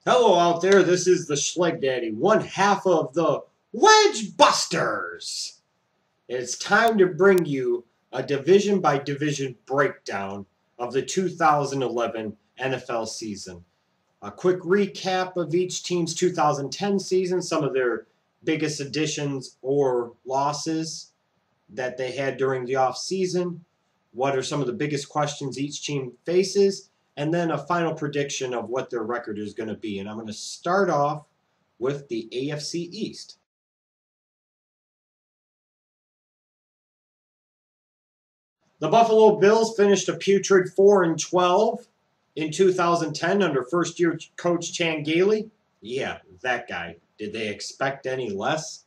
Hello out there, this is the Schlegdaddy, one half of the Wedge Busters. It's time to bring you a division by division breakdown of the 2011 NFL season. A quick recap of each team's 2010 season, some of their biggest additions or losses that they had during the offseason, what are some of the biggest questions each team faces, and then a final prediction of what their record is going to be. And I'm going to start off with the AFC East. The Buffalo Bills finished a putrid 4-12 in 2010 under first-year coach Chan Gailey. Yeah, that guy. Did they expect any less?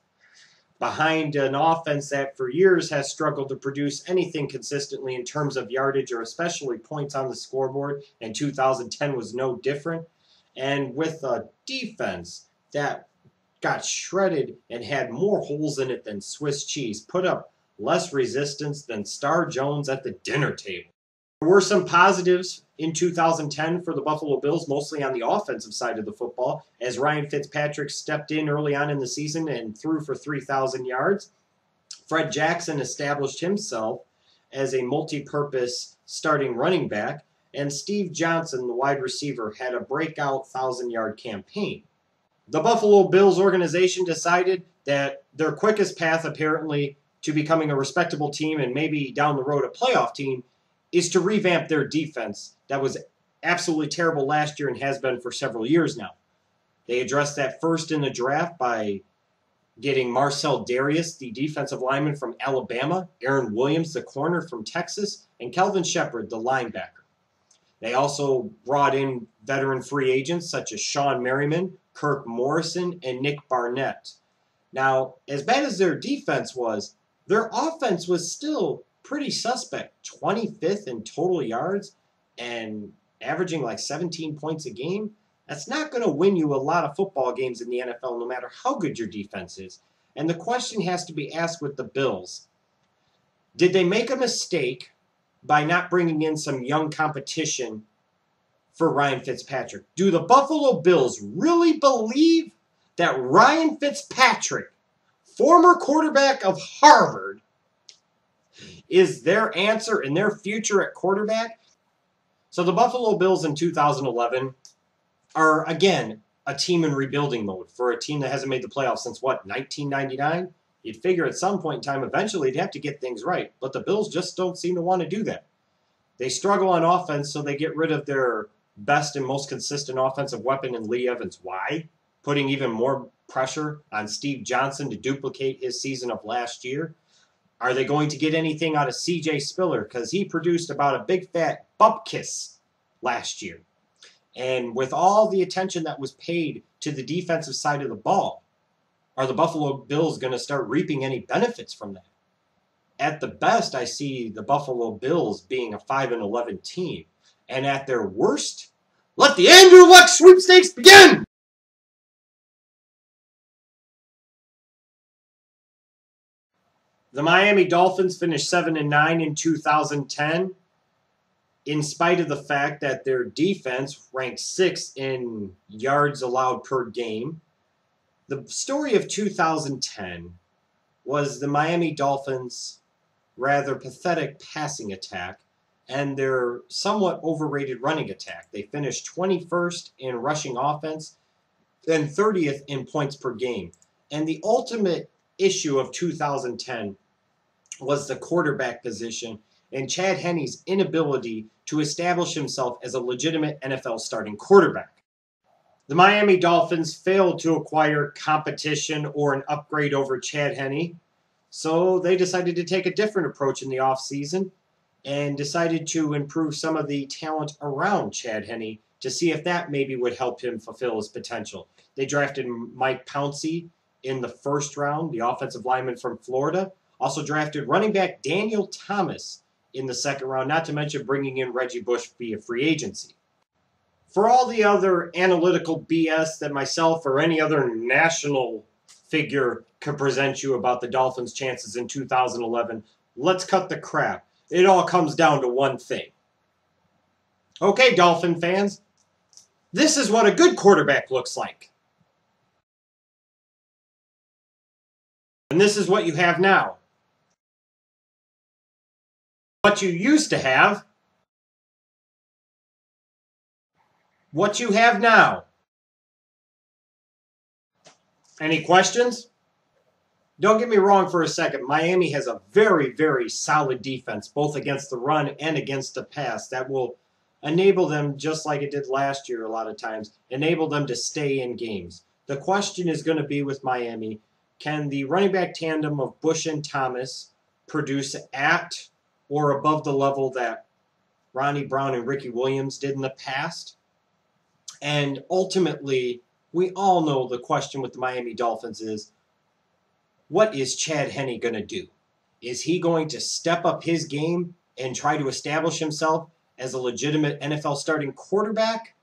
Behind an offense that for years has struggled to produce anything consistently in terms of yardage or especially points on the scoreboard, and 2010 was no different. And with a defense that got shredded and had more holes in it than Swiss cheese, put up less resistance than Star Jones at the dinner table. There were some positives in 2010 for the Buffalo Bills, mostly on the offensive side of the football, as Ryan Fitzpatrick stepped in early on in the season and threw for 3,000 yards. Fred Jackson established himself as a multi-purpose starting running back, and Steve Johnson, the wide receiver, had a breakout 1,000-yard campaign. The Buffalo Bills organization decided that their quickest path, apparently, to becoming a respectable team and maybe down the road a playoff team is to revamp their defense that was absolutely terrible last year and has been for several years now. They addressed that first in the draft by getting Marcel Darius, the defensive lineman from Alabama, Aaron Williams, the corner from Texas, and Kelvin Shepard, the linebacker. They also brought in veteran free agents such as Sean Merriman, Kirk Morrison, and Nick Barnett. Now, as bad as their defense was, their offense was still pretty suspect. 25th in total yards and averaging like 17 points a game. That's not going to win you a lot of football games in the NFL, no matter how good your defense is. And the question has to be asked with the Bills. Did they make a mistake by not bringing in some young competition for Ryan Fitzpatrick? Do the Buffalo Bills really believe that Ryan Fitzpatrick, former quarterback of Harvard, is their answer and their future at quarterback? So the Buffalo Bills in 2011 are, again, a team in rebuilding mode for a team that hasn't made the playoffs since, 1999? You'd figure at some point in time, eventually, they'd have to get things right. But the Bills just don't seem to want to do that. They struggle on offense, so they get rid of their best and most consistent offensive weapon in Lee Evans. Why? Putting even more pressure on Steve Johnson to duplicate his season of last year. Are they going to get anything out of C.J. Spiller? Because he produced about a big fat bupkis last year. And with all the attention that was paid to the defensive side of the ball, are the Buffalo Bills going to start reaping any benefits from that? At the best, I see the Buffalo Bills being a 5-11 team. And at their worst, let the Andrew Luck sweepstakes begin! The Miami Dolphins finished 7-9 in 2010, in spite of the fact that their defense ranked 6th in yards allowed per game. The story of 2010 was the Miami Dolphins' rather pathetic passing attack and their somewhat overrated running attack. They finished 21st in rushing offense and 30th in points per game. And the ultimate issue of 2010 was the quarterback position and Chad Henne's inability to establish himself as a legitimate NFL starting quarterback. The Miami Dolphins failed to acquire competition or an upgrade over Chad Henne, so they decided to take a different approach in the offseason and decided to improve some of the talent around Chad Henne to see if that maybe would help him fulfill his potential. They drafted Mike Pouncey in the first round, the offensive lineman from Florida. Also drafted running back Daniel Thomas in the second round, not to mention bringing in Reggie Bush via free agency. For all the other analytical BS that myself or any other national figure could present you about the Dolphins' chances in 2011, let's cut the crap. It all comes down to one thing. Okay, Dolphin fans, This is what a good quarterback looks like. And this is what you have now. What you used to have. What you have now. Any questions? Don't get me wrong for a second. Miami has a very, very solid defense, both against the run and against the pass, that will enable them, just like it did last year a lot of times, enable them to stay in games. The question is going to be with Miami, can the running back tandem of Bush and Thomas produce at or above the level that Ronnie Brown and Ricky Williams did in the past? And ultimately, we all know the question with the Miami Dolphins is, what is Chad Henne going to do? Is he going to step up his game and try to establish himself as a legitimate NFL starting quarterback?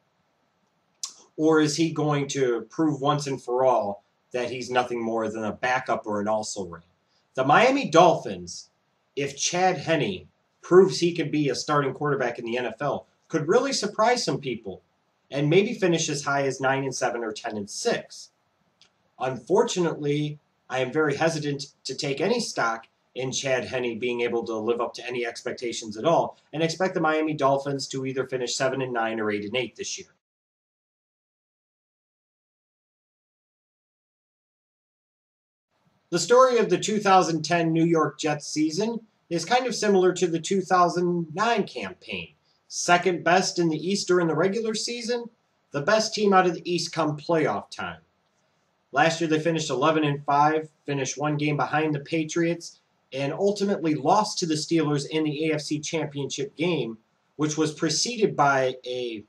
Or is he going to prove once and for all that he's nothing more than a backup or an also-ran? The Miami Dolphins, if Chad Henne proves he can be a starting quarterback in the NFL, could really surprise some people and maybe finish as high as 9-7 or 10-6. Unfortunately, I am very hesitant to take any stock in Chad Henne being able to live up to any expectations at all, and expect the Miami Dolphins to either finish 7-9 or 8-8 this year. The story of the 2010 New York Jets season is kind of similar to the 2009 campaign. Second best in the East during the regular season, the best team out of the East come playoff time. Last year they finished 11-5, finished one game behind the Patriots, and ultimately lost to the Steelers in the AFC Championship game, which was preceded by an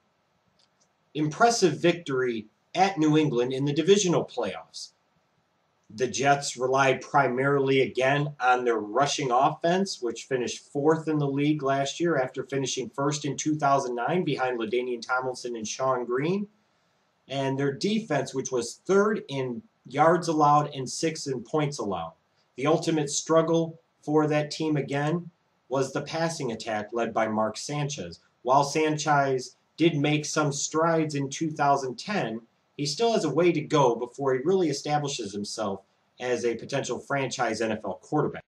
impressive victory at New England in the divisional playoffs. The Jets relied primarily again on their rushing offense, which finished 4th in the league last year after finishing 1st in 2009 behind LaDainian Tomlinson and Sean Green. And their defense, which was 3rd in yards allowed and 6th in points allowed. The ultimate struggle for that team again was the passing attack led by Mark Sanchez. While Sanchez did make some strides in 2010, he still has a way to go before he really establishes himself as a potential franchise NFL quarterback.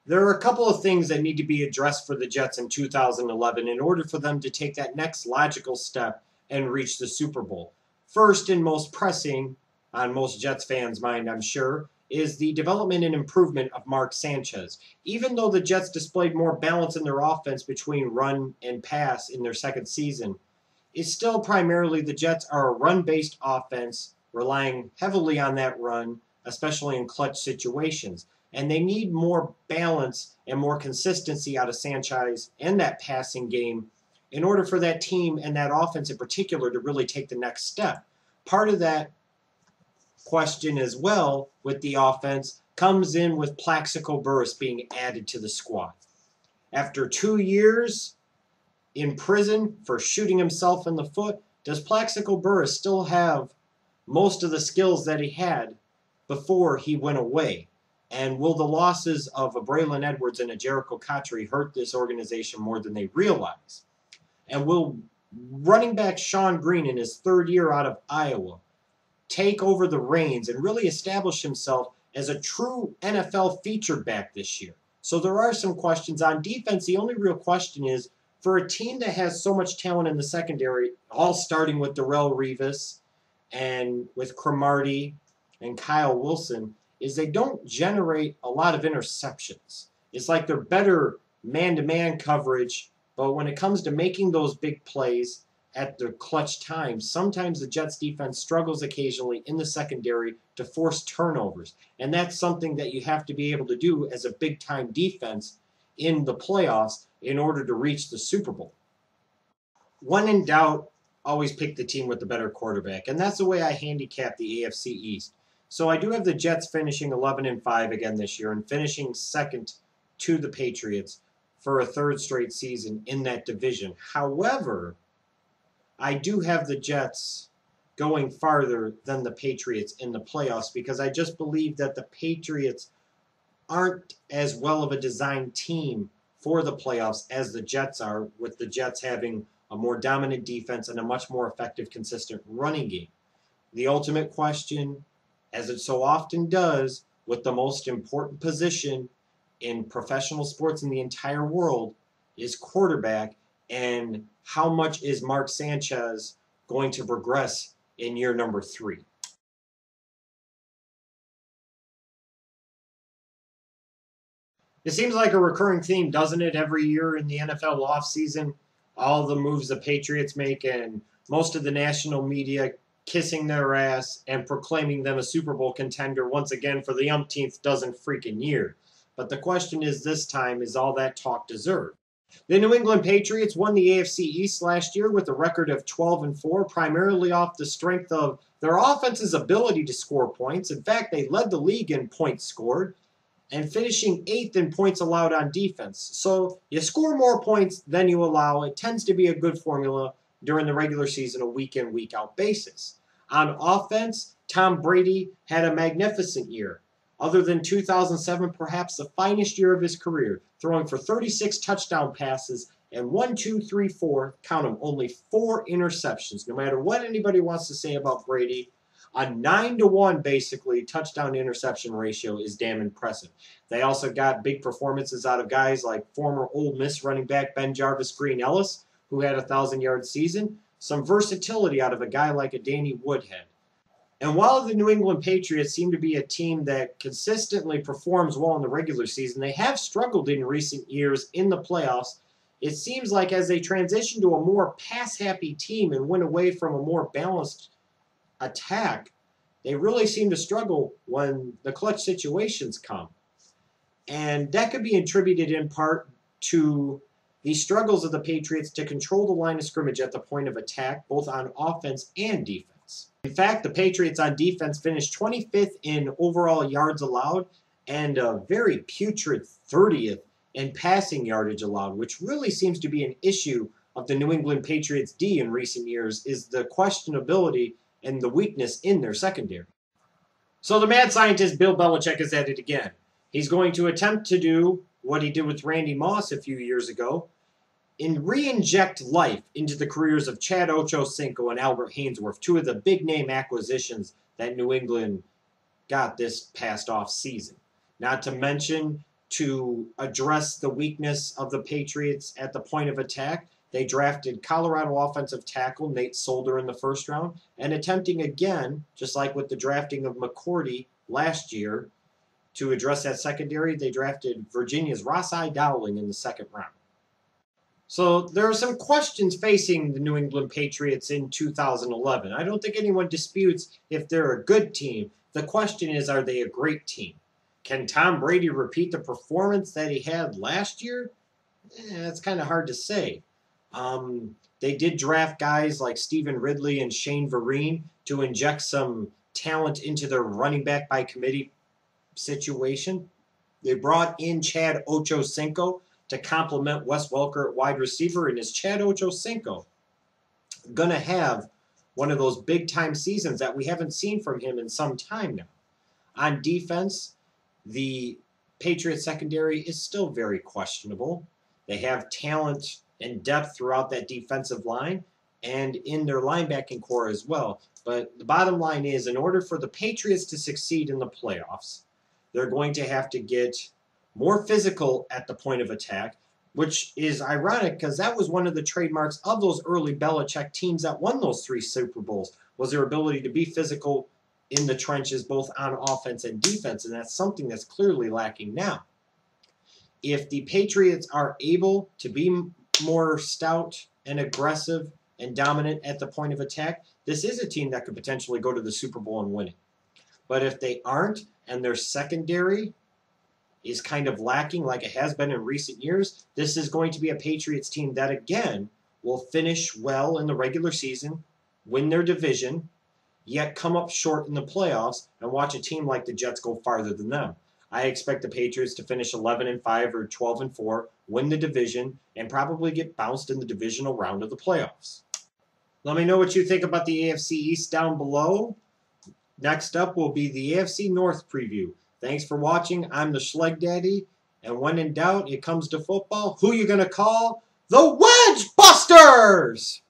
There are a couple of things that need to be addressed for the Jets in 2011 in order for them to take that next logical step and reach the Super Bowl. First and most pressing, on most Jets fans' mind, I'm sure, is the development and improvement of Mark Sanchez. Even though the Jets displayed more balance in their offense between run and pass in their second season, it's still primarily the Jets are a run-based offense, relying heavily on that run, especially in clutch situations. And they need more balance and more consistency out of Sanchez and that passing game in order for that team and that offense in particular to really take the next step. Part of that question as well with the offense comes in with Plaxico Burress being added to the squad. After 2 years in prison for shooting himself in the foot, does Plaxico Burress still have most of the skills that he had before he went away? And will the losses of a Braylon Edwards and a Jericho Cotchery hurt this organization more than they realize? And will running back Sean Green in his 3rd year out of Iowa take over the reins and really establish himself as a true NFL featured back this year? So there are some questions. On defense, the only real question is, for a team that has so much talent in the secondary, all starting with Darrelle Revis and with Cromartie and Kyle Wilson, is they don't generate a lot of interceptions. It's like they're better man-to-man coverage, but when it comes to making those big plays at the clutch times, sometimes the Jets defense struggles occasionally in the secondary to force turnovers. And that's something that you have to be able to do as a big-time defense in the playoffs in order to reach the Super Bowl. When in doubt, always pick the team with the better quarterback. And that's the way I handicap the AFC East. So I do have the Jets finishing 11-5 again this year and finishing second to the Patriots for a 3rd straight season in that division. However, I do have the Jets going farther than the Patriots in the playoffs because I just believe that the Patriots aren't as well of a designed team for the playoffs as the Jets are, with the Jets having a more dominant defense, and a much more effective, consistent running game. The ultimate question, as it so often does with the most important position in professional sports in the entire world, is quarterback, and how much is Mark Sanchez going to progress in year number 3? It seems like a recurring theme, doesn't it, every year in the NFL offseason? All the moves the Patriots make and most of the national media kissing their ass and proclaiming them a Super Bowl contender once again for the umpteenth dozen freaking year. But the question is this time, is all that talk deserved? The New England Patriots won the AFC East last year with a record of 12-4, primarily off the strength of their offense's ability to score points. In fact, they led the league in points scored and finishing 8th in points allowed on defense. So you score more points than you allow. It tends to be a good formula during the regular season, a week-in, week-out basis. On offense, Tom Brady had a magnificent year. Other than 2007, perhaps the finest year of his career, throwing for 36 touchdown passes and count them, only 4 interceptions. No matter what anybody wants to say about Brady, a 9-to-1, basically, touchdown-interception ratio is damn impressive. They also got big performances out of guys like former Ole Miss running back Ben Jarvis Green Ellis, who had a 1,000-yard season. Some versatility out of a guy like a Danny Woodhead. And while the New England Patriots seem to be a team that consistently performs well in the regular season, they have struggled in recent years in the playoffs. It seems like as they transition to a more pass-happy team and win away from a more balanced attack, they really seem to struggle when the clutch situations come. And that could be attributed in part to the struggles of the Patriots to control the line of scrimmage at the point of attack, both on offense and defense. In fact, the Patriots on defense finished 25th in overall yards allowed and a very putrid 30th in passing yardage allowed, which really seems to be an issue of the New England Patriots D in recent years, is the questionability and the weakness in their secondary. So the mad scientist Bill Belichick is at it again. He's going to attempt to do what he did with Randy Moss a few years ago and re-inject life into the careers of Chad Ochocinco and Albert Haynesworth, 2 of the big-name acquisitions that New England got this past off-season. Not to mention, to address the weakness of the Patriots at the point of attack, they drafted Colorado offensive tackle Nate Solder in the first round, and attempting again, just like with the drafting of McCourty last year, to address that secondary, they drafted Virginia's Rossai Dowling in the second round. So there are some questions facing the New England Patriots in 2011. I don't think anyone disputes if they're a good team. The question is, are they a great team? Can Tom Brady repeat the performance that he had last year? That's kind of hard to say. They did draft guys like Stephen Ridley and Shane Vereen to inject some talent into their running back by committee situation. They brought in Chad Ochocinco to complement Wes Welker at wide receiver, and is Chad Ochocinco going to have one of those big-time seasons that we haven't seen from him in some time now? On defense, the Patriots secondary is still very questionable. They have talent and depth throughout that defensive line and in their linebacking core as well. But the bottom line is, in order for the Patriots to succeed in the playoffs, they're going to have to get more physical at the point of attack, which is ironic because that was one of the trademarks of those early Belichick teams that won those 3 Super Bowls, was their ability to be physical in the trenches, both on offense and defense, and that's something that's clearly lacking now. If the Patriots are able to be more stout and aggressive and dominant at the point of attack, this is a team that could potentially go to the Super Bowl and win it. But if they aren't, and their secondary is kind of lacking like it has been in recent years, this is going to be a Patriots team that, again, will finish well in the regular season, win their division, yet come up short in the playoffs and watch a team like the Jets go farther than them. I expect the Patriots to finish 11-5 or 12-4, win the division, and probably get bounced in the divisional round of the playoffs. Let me know what you think about the AFC East down below. Next up will be the AFC North preview. Thanks for watching. I'm the Schlegdaddy, and when in doubt, it comes to football. Who you going to call? The Wedge Busters! Busters!